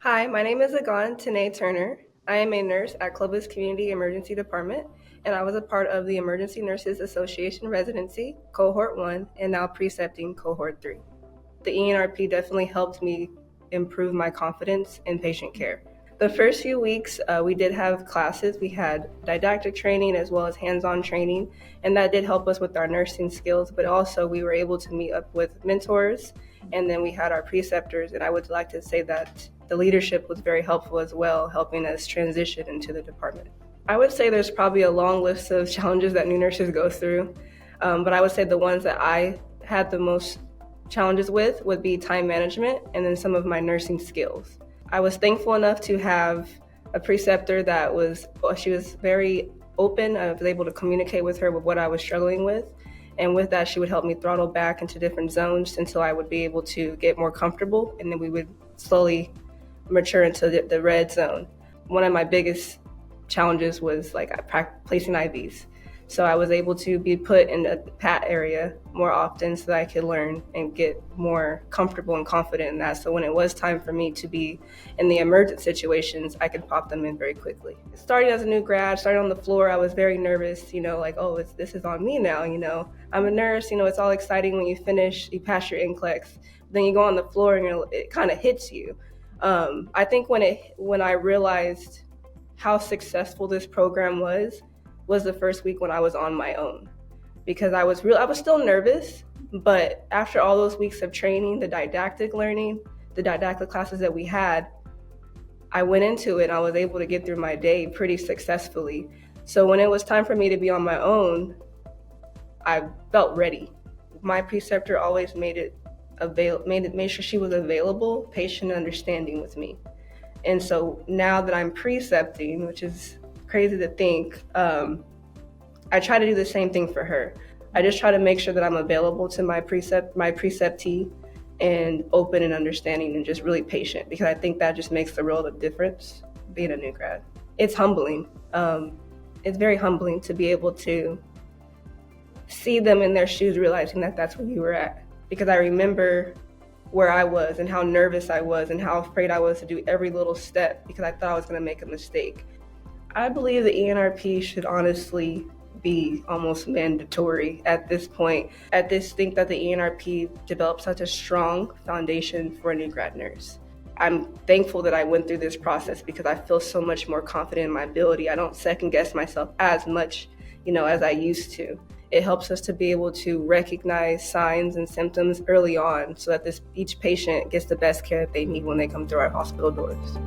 Hi, my name is Tanae Turner. I am a nurse at Clovis Community Emergency Department, and I was a part of the Emergency Nurses Association Residency, Cohort 1, and now Precepting Cohort 3. The ENRP definitely helped me improve my confidence in patient care. The first few weeks, we did have classes. We had didactic training as well as hands-on training, and that did help us with our nursing skills, but also we were able to meet up with mentors, and then we had our preceptors, and I would like to say that the leadership was very helpful as well, helping us transition into the department. I would say there's probably a long list of challenges that new nurses go through, but I would say the ones that I had the most challenges with would be time management and then some of my nursing skills. I was thankful enough to have a preceptor she was very open. I was able to communicate with her with what I was struggling with. And with that, she would help me throttle back into different zones until I would be able to get more comfortable. And then we would slowly mature into the red zone. One of my biggest challenges was placing IVs. So I was able to be put in a PAT area more often so that I could learn and get more comfortable and confident in that. So when it was time for me to be in the emergent situations, I could pop them in very quickly. Starting as a new grad, starting on the floor, I was very nervous, this is on me now, I'm a nurse, it's all exciting when you finish, you pass your NCLEX. Then you go on the floor and it kind of hits you. I think when I realized how successful this program was the first week when I was on my own, because I was still nervous, but after all those weeks of training, the didactic learning, the didactic classes that we had, I went into it and I was able to get through my day pretty successfully. So when it was time for me to be on my own, I felt ready. My preceptor always made sure she was available, patient, and understanding with me. And so now that I'm precepting, which is crazy to think, I try to do the same thing for her. I just try to make sure that I'm available to my preceptee, and open and understanding and just really patient, because I think that just makes the world of difference being a new grad. It's humbling. It's very humbling to be able to see them in their shoes, realizing that that's where you were at. Because I remember where I was and how nervous I was and how afraid I was to do every little step because I thought I was going to make a mistake. I believe the ENRP should honestly be almost mandatory at this point. I just think that the ENRP developed such a strong foundation for a new grad nurse. I'm thankful that I went through this process because I feel so much more confident in my ability. I don't second guess myself as much, as I used to. It helps us to be able to recognize signs and symptoms early on so that each patient gets the best care that they need when they come through our hospital doors.